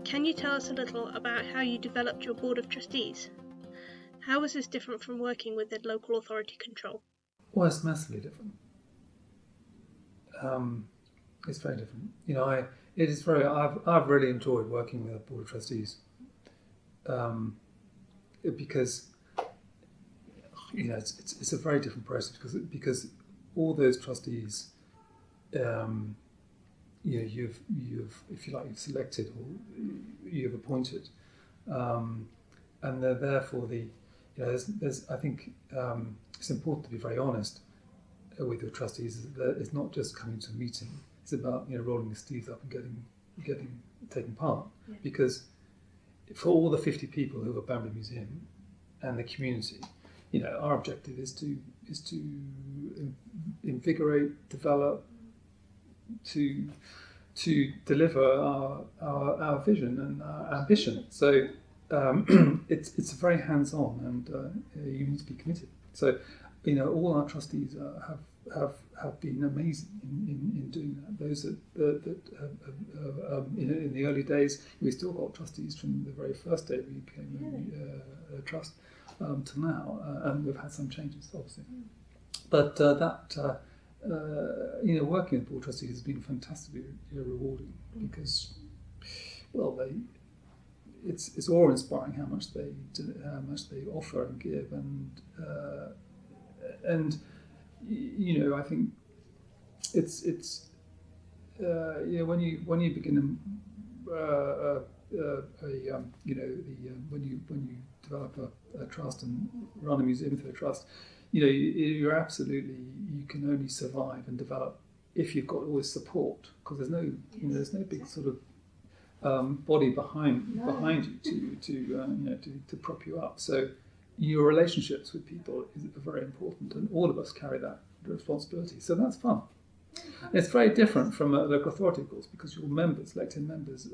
Can you tell us a little about how you developed your Board of Trustees? How was this different from working with the local authority control? Well, it's massively different. It's very different. I've really enjoyed working with the Board of Trustees because it's a very different process because all those trustees, you've if you like you've selected or you've appointed, and they're there for there's I think it's important to be very honest with your trustees. That it's not just coming to a meeting. It's about rolling your sleeves up and taking part. Yeah. Because for all the 50 people who are Banbury Museum and the community, our objective is to invigorate, develop, to deliver our vision and our ambition. So it's very hands-on, and you need to be committed. So all our trustees have been amazing in doing that. Those that in the early days, we still got trustees from the very first day we became a trust to now, and we've had some changes, obviously. But working with board trustees has been fantastically rewarding because, well, it's awe-inspiring how much they offer and give, and I think it's when you begin when you develop a trust and run a museum through a trust, you can only survive and develop if you've got all this support, because there's no big sort of body behind you to prop you up. So your relationships with people are very important, and all of us carry that responsibility. So that's fun. And it's very different from a local authority, of course, because your members, elected members,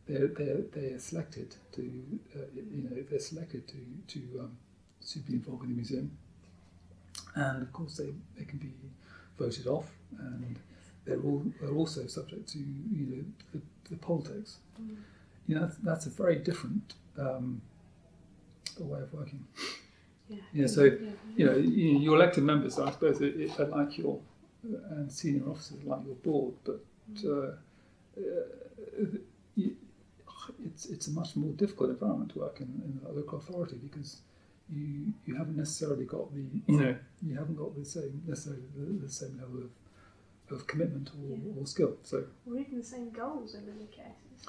they're selected to be involved in the museum, and of course they can be voted off, and they're also subject to the politics. That's a very different way of working. Your elected members, I suppose, are like your and senior officers are like your board, but it's a much more difficult environment to work in a local authority, because you haven't necessarily got the same level of commitment or skill. So, or even the same goals in many cases.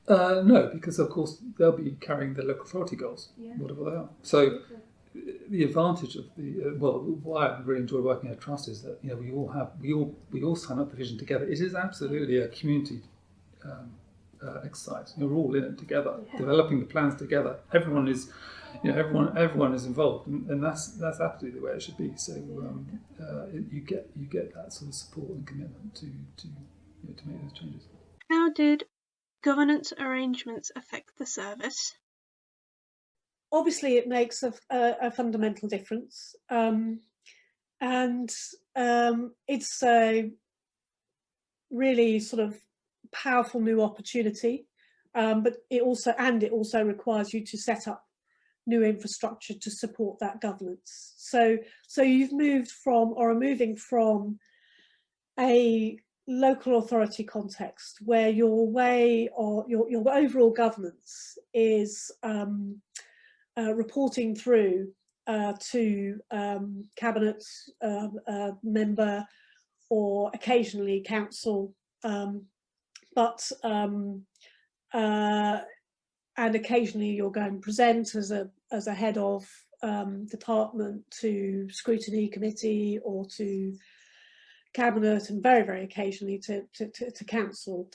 No, because of course they'll be carrying the local authority goals, whatever they are. So the advantage of why I really enjoy working at a trust is that we all sign up the vision together. It is absolutely a community exercise. We're all in it together, developing the plans together. Everyone is involved, and that's absolutely the way it should be. So you get that sort of support and commitment to make those changes. How did governance arrangements affect the service? Obviously, it makes a fundamental difference, and it's a really sort of powerful new opportunity. But it also requires you to set up new infrastructure to support that governance. So you've moved from, or are moving from, a local authority context where your way or your overall governance is reporting through to cabinet member, or occasionally council, and occasionally you're going to present as a head of department to scrutiny committee or to cabinet, and very, very occasionally to council,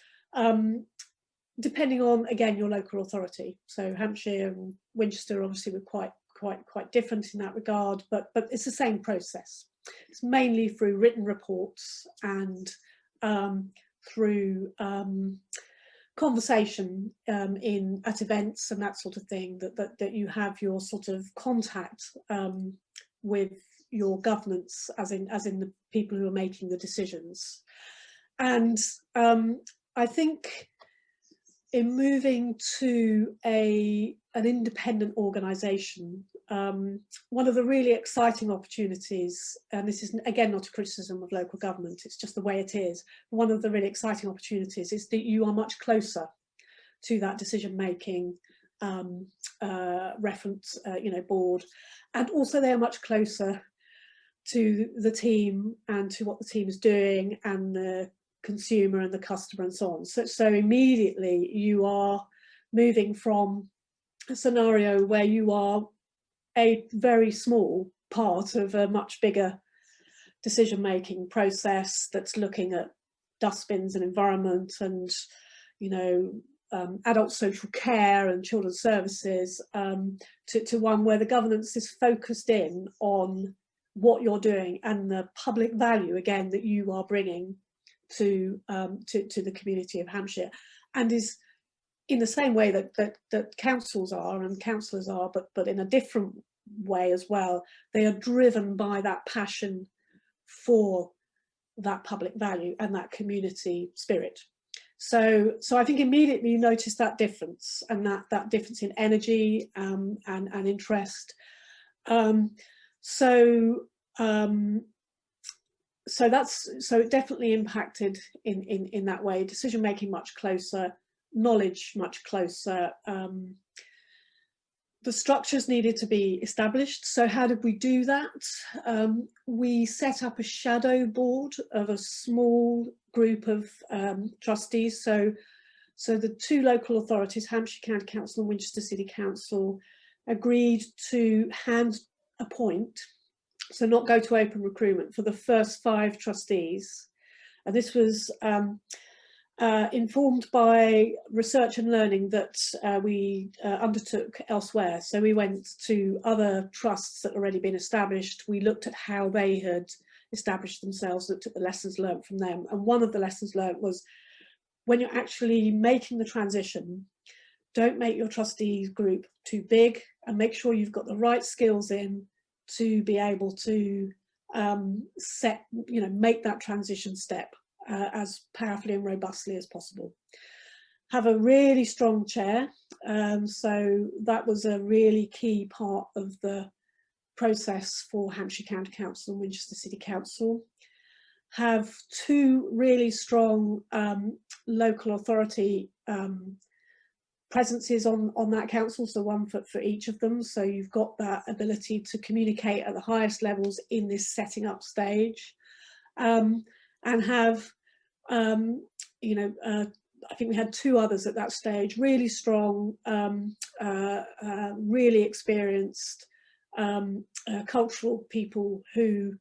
depending on, again, your local authority. So Hampshire and Winchester obviously were quite different in that regard, but it's the same process. It's mainly through written reports and through conversation at events and that sort of thing, that you have your sort of contact with your governance, as in the people who are making the decisions. And I think in moving to an independent organisation, one of the really exciting opportunities, and this is again not a criticism of local government, it's just the way it is, one of the really exciting opportunities is that you are much closer to that decision making reference board, and also they are much closer to the team and to what the team is doing and the consumer and the customer and so on. So immediately you are moving from a scenario where you are a very small part of a much bigger decision-making process that's looking at dustbins and environment and, adult social care and children's services, to one where the governance is focused in on what you're doing and the public value, again, that you are bringing to the community of Hampshire, and is in the same way that councils are and councillors are, but in a different way as well. They are driven by that passion for that public value and that community spirit. So I think immediately you notice that difference, and that difference in energy and interest. So it definitely impacted in that way. Decision making much closer, knowledge much closer. The structures needed to be established. So how did we do that? We set up a shadow board of a small group of trustees. So the two local authorities, Hampshire County Council and Winchester City Council, agreed to hand appoint, so not go to open recruitment, for the first 5 trustees. And this was informed by research and learning that we undertook elsewhere. So we went to other trusts that had already been established. We looked at how they had established themselves, looked at the lessons learned from them. And one of the lessons learned was, when you're actually making the transition, don't make your trustees group too big, and make sure you've got the right skills in to be able to make that transition step as powerfully and robustly as possible. Have a really strong chair, so that was a really key part of the process for Hampshire County Council and Winchester City Council. Have 2 really strong local authority presences on that council, so one for each of them. So you've got that ability to communicate at the highest levels in this setting up stage, and have I think we had 2 others at that stage, really strong, really experienced cultural people who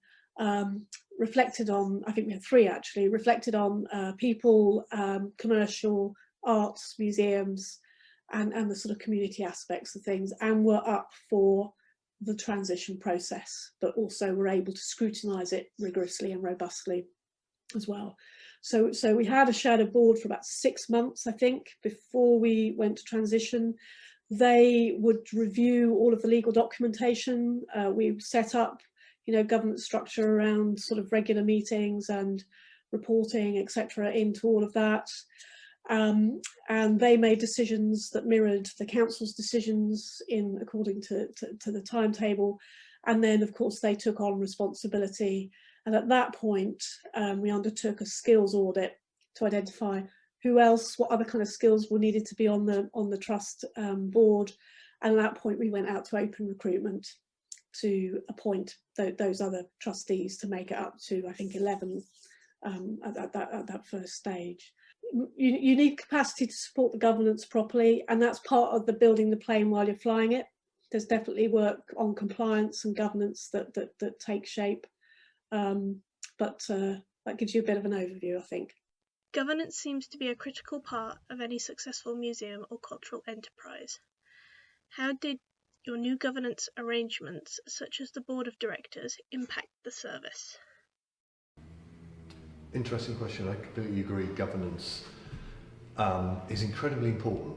reflected on, I think we had 3 actually, reflected on people, commercial, arts, museums, and the sort of community aspects of things, and were up for the transition process, but also were able to scrutinise it rigorously and robustly as well. So we had a shadow board for about 6 months, I think, before we went to transition. They would review all of the legal documentation. We set up, governance structure around sort of regular meetings and reporting, etc., into all of that. And they made decisions that mirrored the council's decisions according to the timetable. And then, of course, they took on responsibility. And at that point, we undertook a skills audit to identify what other kind of skills were needed to be on the trust board. And at that point, we went out to open recruitment to appoint those other trustees to make it up to, I think, 11 at that first stage. You need capacity to support the governance properly, and that's part of the building the plane while you're flying it. There's definitely work on compliance and governance that take shape, but that gives you a bit of an overview, I think. Governance seems to be a critical part of any successful museum or cultural enterprise. How did your new governance arrangements, such as the Board of Directors, impact the service? Interesting question. I completely agree. Governance is incredibly important.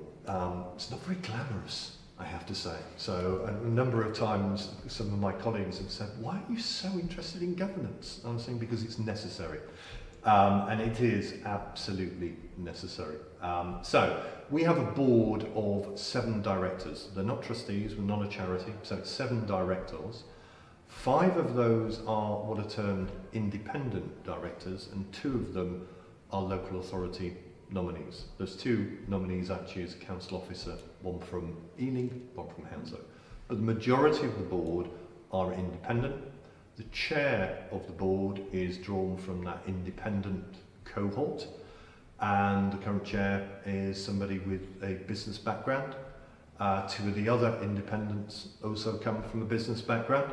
It's not very glamorous, I have to say. So a number of times some of my colleagues have said, why are you so interested in governance? I'm saying because it's necessary. And it is absolutely necessary. So we have a board of 7 directors. They're not trustees, we're not a charity, so it's 7 directors. 5 of those are what are termed independent directors, and 2 of them are local authority nominees. There's 2 nominees actually as a council officer, one from Ealing, one from Hounslow. But the majority of the board are independent. The chair of the board is drawn from that independent cohort, and the current chair is somebody with a business background. 2 of the other independents also come from a business background.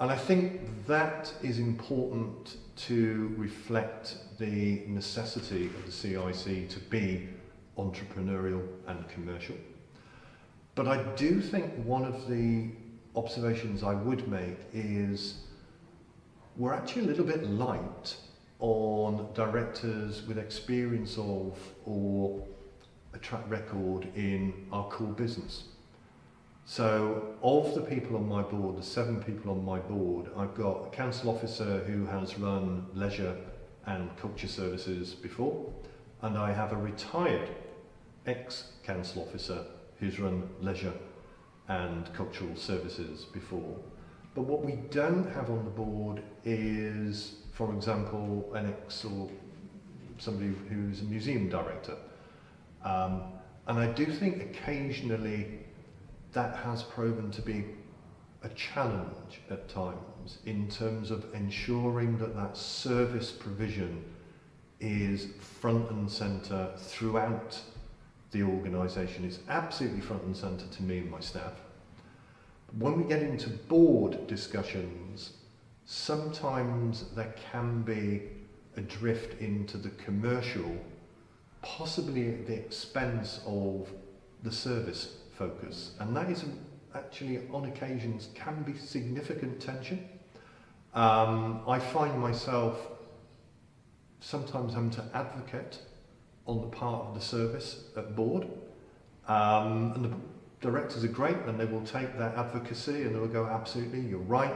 And I think that is important to reflect the necessity of the CIC to be entrepreneurial and commercial. But I do think one of the observations I would make is we're actually a little bit light on directors with experience of or a track record in our core business. So of the people on my board, the 7 people on my board, I've got a council officer who has run leisure and culture services before, and I have a retired ex-council officer who's run leisure and cultural services before. But what we don't have on the board is, for example, an ex or somebody who's a museum director. And I do think occasionally that has proven to be a challenge at times in terms of ensuring that that service provision is front and centre throughout the organisation. It's absolutely front and centre to me and my staff. When we get into board discussions, sometimes there can be a drift into the commercial, possibly at the expense of the service focus, and that is actually on occasions can be significant tension. I find myself sometimes having to advocate on the part of the service at board, and the directors are great and they will take that advocacy and they will go, absolutely, you're right.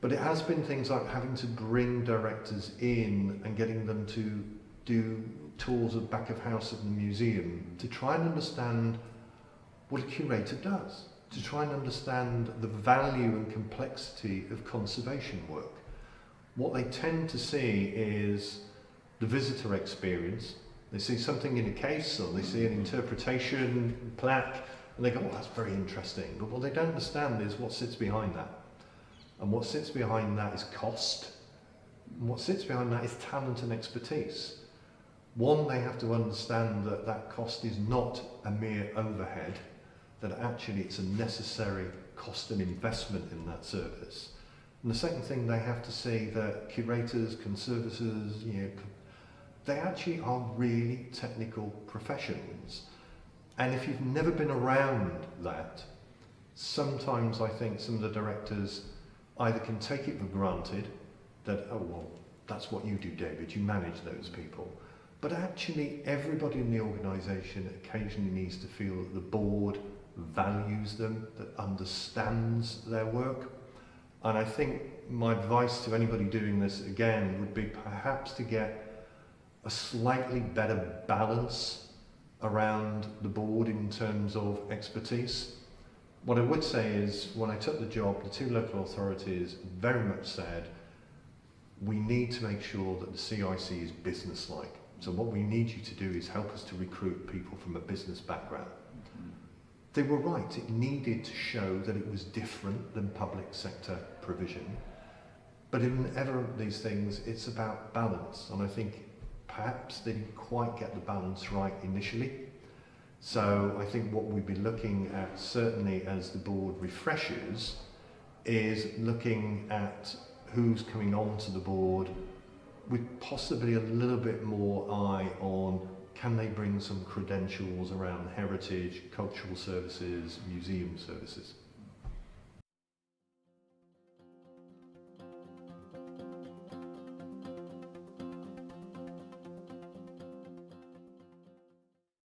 But it has been things like having to bring directors in and getting them to do tours of back of house at the museum to try and understand what a curator does, to try and understand the value and complexity of conservation work. What they tend to see is the visitor experience. They see something in a case or they see an interpretation plaque and they go, oh, that's very interesting. But what they don't understand is what sits behind that. And what sits behind that is cost. And what sits behind that is talent and expertise. One, they have to understand that that cost is not a mere overhead, that actually it's a necessary cost and investment in that service. And the second thing, they have to see that curators, conservators, they actually are really technical professions. And if you've never been around that, sometimes I think some of the directors either can take it for granted that, oh, well, that's what you do, David, you manage those people. But actually, everybody in the organisation occasionally needs to feel that the board values them, that understands their work. And I think my advice to anybody doing this again would be perhaps to get a slightly better balance around the board in terms of expertise. What I would say is, when I took the job, the 2 local authorities very much said, we need to make sure that the CIC is business-like. So what we need you to do is help us to recruit people from a business background. They were right, it needed to show that it was different than public sector provision. But in ever of these things, it's about balance. And I think perhaps they didn't quite get the balance right initially. So I think what we'd be looking at, certainly as the board refreshes, is looking at who's coming onto the board with possibly a little bit more eye on, can they bring some credentials around heritage, cultural services, museum services.